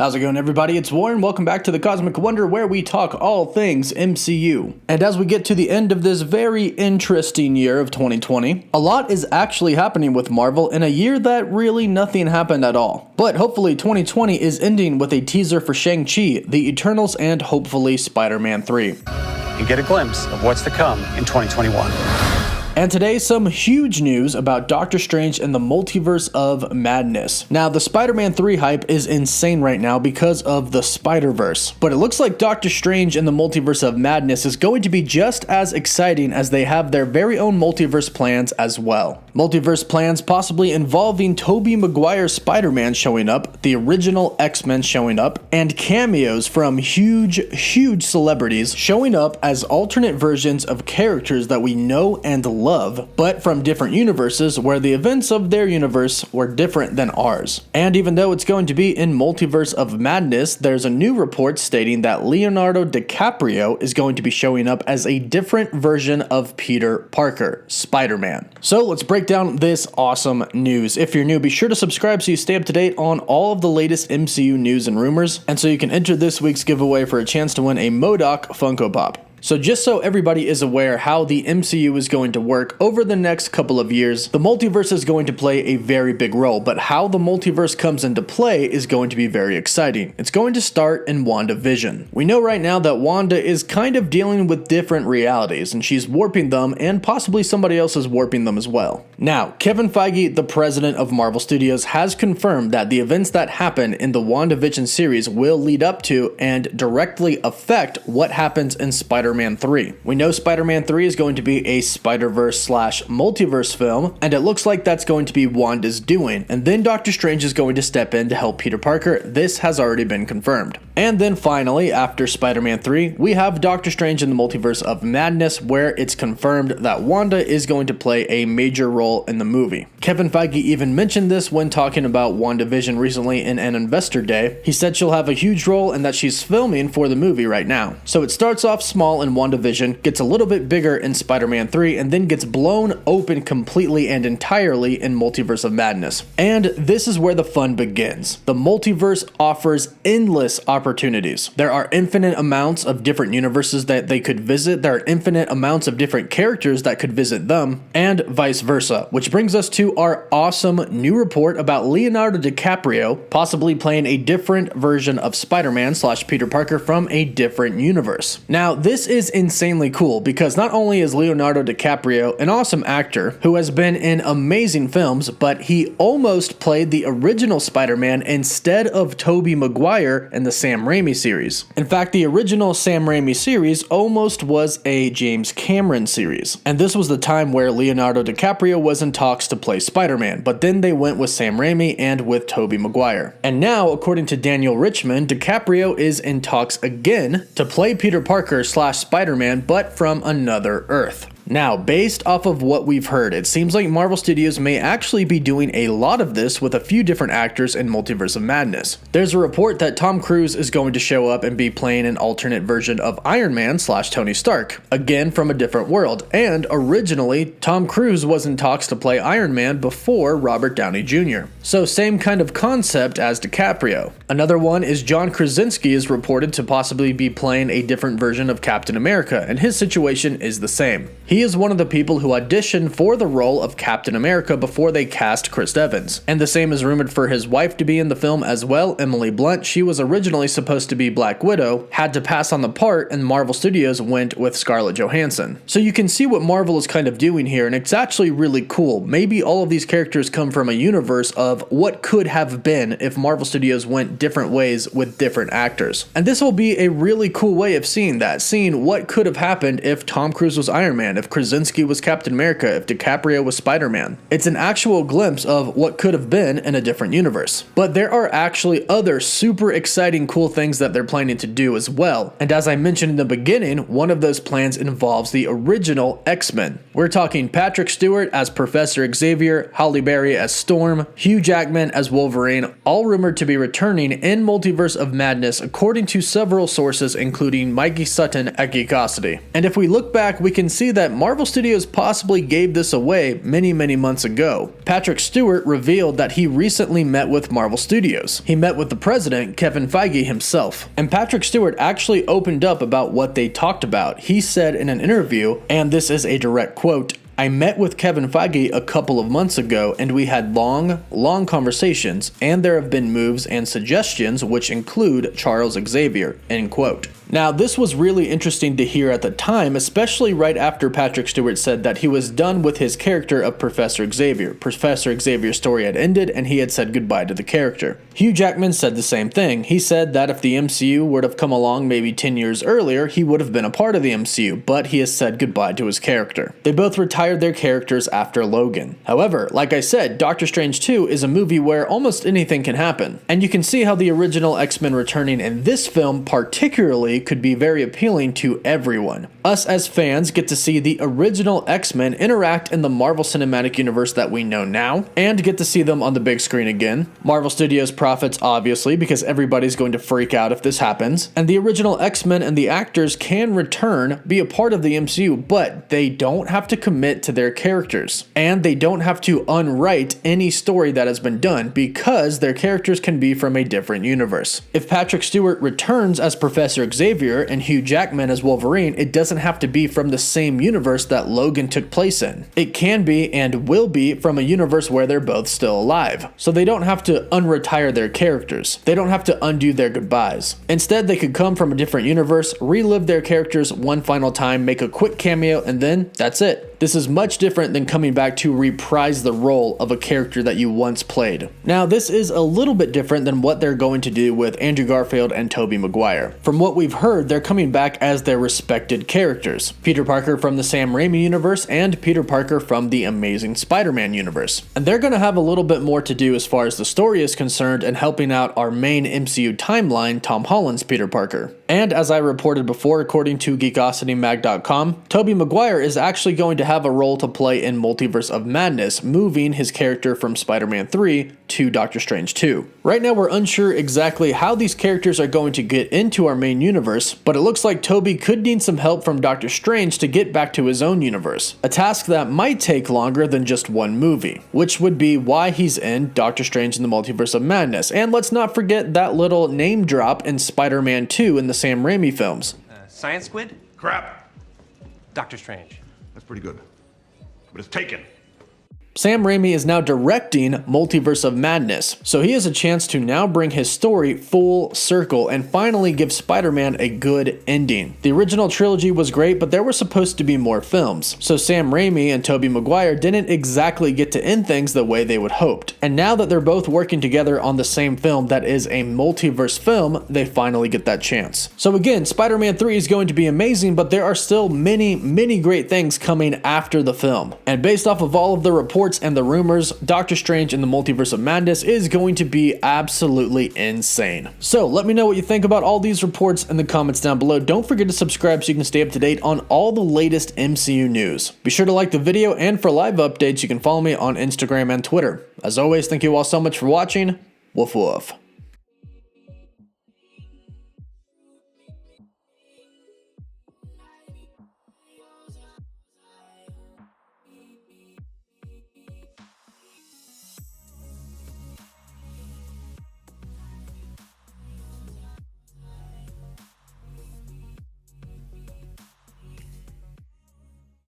How's it going, everybody? It's Warren. Welcome back to the Cosmic Wonder, where we talk all things MCU. And as we get to the end of this very interesting year of 2020, a lot is actually happening with Marvel in a year that really nothing happened at all. But hopefully 2020 is ending with a teaser for Shang-Chi, The Eternals, and hopefully Spider-Man 3. And get a glimpse of what's to come in 2021. And today, some huge news about Doctor Strange and the Multiverse of Madness. Now, the Spider-Man 3 hype is insane right now because of the Spider-Verse. But it looks like Doctor Strange and the Multiverse of Madness is going to be just as exciting, as they have their very own multiverse plans as well. Multiverse plans possibly involving Tobey Maguire's Spider-Man showing up, the original X-Men showing up, and cameos from huge celebrities showing up as alternate versions of characters that we know and love, but from different universes where the events of their universe were different than ours. And even though it's going to be in Multiverse of Madness, there's a new report stating that Leonardo Dicaprio is going to be showing up as a different version of Peter Parker, Spider-Man. So let's break down this awesome news. If you're new, be sure to subscribe so you stay up to date on all of the latest MCU news and rumors, and so you can enter this week's giveaway for a chance to win a MODOK Funko Pop. So just so everybody is aware how the MCU is going to work over the next couple of years, the multiverse is going to play a very big role, but how the multiverse comes into play is going to be very exciting. It's going to start in WandaVision. We know right now that Wanda is kind of dealing with different realities, and she's warping them, and possibly somebody else is warping them as well. Now, Kevin Feige, the president of Marvel Studios, has confirmed that the events that happen in the WandaVision series will lead up to and directly affect what happens in Spider-Man 3. We know Spider-Man 3 is going to be a Spider-Verse/multiverse film, and it looks like that's going to be Wanda's doing, and then Doctor Strange is going to step in to help Peter Parker. This has already been confirmed. And then finally, after Spider-Man 3, we have Doctor Strange in the Multiverse of Madness, where it's confirmed that Wanda is going to play a major role in the movie. Kevin Feige even mentioned this when talking about WandaVision recently in an investor day. He said she'll have a huge role and that she's filming for the movie right now. So it starts off small in WandaVision, gets a little bit bigger in Spider-Man 3, and then gets blown open completely and entirely in Multiverse of Madness. And this is where the fun begins. The multiverse offers endless opportunities. There are infinite amounts of different universes that they could visit, there are infinite amounts of different characters that could visit them, and vice versa. Which brings us to our awesome new report about Leonardo Dicaprio possibly playing a different version of Spider-Man/Peter Parker from a different universe. Now, this is insanely cool because not only is Leonardo DiCaprio an awesome actor who has been in amazing films, but he almost played the original Spider-Man instead of Tobey Maguire in the Sam Raimi series. In fact, the original Sam Raimi series almost was a James Cameron series, and this was the time where Leonardo DiCaprio was in talks to play Spider-Man, but then they went with Sam Raimi and with Tobey Maguire. And now, according to Daniel Richmond, DiCaprio is in talks again to play Peter Parker/Spider-Man, but from another Earth. Now, based off of what we've heard, it seems like Marvel Studios may actually be doing a lot of this with a few different actors in Multiverse of Madness. There's a report that Tom Cruise is going to show up and be playing an alternate version of Iron Man/Tony Stark, again from a different world, and originally, Tom Cruise was in talks to play Iron Man before Robert Downey Jr. So same kind of concept as DiCaprio. Another one is John Krasinski is reported to possibly be playing a different version of Captain America, and his situation is the same. He is one of the people who auditioned for the role of Captain America before they cast Chris Evans. And the same is rumored for his wife to be in the film as well, Emily Blunt. She was originally supposed to be Black Widow, had to pass on the part, and Marvel Studios went with Scarlett Johansson. So you can see what Marvel is kind of doing here, and it's actually really cool. Maybe all of these characters come from a universe of what could have been if Marvel Studios went different ways with different actors. And this will be a really cool way of seeing that, seeing what could have happened if Tom Cruise was Iron Man, if Krasinski was Captain America, if DiCaprio was Spider-Man. It's an actual glimpse of what could have been in a different universe. But there are actually other super exciting cool things that they're planning to do as well. And as I mentioned in the beginning, one of those plans involves the original X-Men. We're talking Patrick Stewart as Professor Xavier, Halle Berry as Storm, Hugh Jackman as Wolverine, all rumored to be returning in Multiverse of Madness according to several sources including Mikey Sutton at Geekosity. And if we look back, we can see that that Marvel Studios possibly gave this away many months ago. Patrick Stewart revealed that he recently met with Marvel Studios. He met with the president, Kevin Feige himself. And Patrick Stewart actually opened up about what they talked about. He said in an interview, and this is a direct quote, "I met with Kevin Feige a couple of months ago and we had long conversations, and there have been moves and suggestions which include Charles Xavier," end quote. Now, this was really interesting to hear at the time, especially right after Patrick Stewart said that he was done with his character of Professor Xavier. Professor Xavier's story had ended and he had said goodbye to the character. Hugh Jackman said the same thing. He said that if the MCU would have come along maybe 10 years earlier, he would have been a part of the MCU, but he has said goodbye to his character. They both retired their characters after Logan. However, like I said, Doctor Strange 2 is a movie where almost anything can happen. And you can see how the original X-Men returning in this film particularly could be very appealing to everyone. Us as fans get to see the original X-Men interact in the Marvel Cinematic Universe that we know now, and get to see them on the big screen again. Marvel Studios profits, obviously, because everybody's going to freak out if this happens. And the original X-Men and the actors can return, be a part of the MCU, but they don't have to commit to their characters. And they don't have to unwrite any story that has been done, because their characters can be from a different universe. If Patrick Stewart returns as Professor Xavier and Hugh Jackman as Wolverine, it doesn't have to be from the same universe that Logan took place in. It can be and will be from a universe where they're both still alive. So they don't have to unretire their characters. They don't have to undo their goodbyes. Instead, they could come from a different universe, relive their characters one final time, make a quick cameo, and then that's it. This is much different than coming back to reprise the role of a character that you once played. Now, this is a little bit different than what they're going to do with Andrew Garfield and Tobey Maguire. From what we've heard, they're coming back as their respected characters. Peter Parker from the Sam Raimi universe and Peter Parker from the Amazing Spider-Man universe. And they're going to have a little bit more to do as far as the story is concerned and helping out our main MCU timeline, Tom Holland's Peter Parker. And as I reported before, according to GeekosityMag.com, Tobey Maguire is actually going to have a role to play in Multiverse of Madness, moving his character from Spider-Man 3 to Doctor Strange 2. Right now, we're unsure exactly how these characters are going to get into our main universe, but it looks like Tobey could need some help from Doctor Strange to get back to his own universe, a task that might take longer than just one movie, which would be why he's in Doctor Strange in the Multiverse of Madness. And let's not forget that little name drop in Spider-Man 2 in the Sam Raimi films. Science squid? Crap. Doctor Strange. That's pretty good. But it's taken. Sam Raimi is now directing Multiverse of Madness, so he has a chance to now bring his story full circle and finally give Spider-Man a good ending. The original trilogy was great, but there were supposed to be more films, so Sam Raimi and Tobey Maguire didn't exactly get to end things the way they would hoped. And now that they're both working together on the same film that is a multiverse film, they finally get that chance. So again, Spider-Man 3 is going to be amazing, but there are still many great things coming after the film. And based off of all of the reports and the rumors, Doctor Strange in the Multiverse of Madness is going to be absolutely insane. So let me know what you think about all these reports in the comments down below. Don't forget to subscribe so you can stay up to date on all the latest MCU news. Be sure to like the video, and for live updates, you can follow me on Instagram and Twitter. As always, thank you all so much for watching. Woof woof.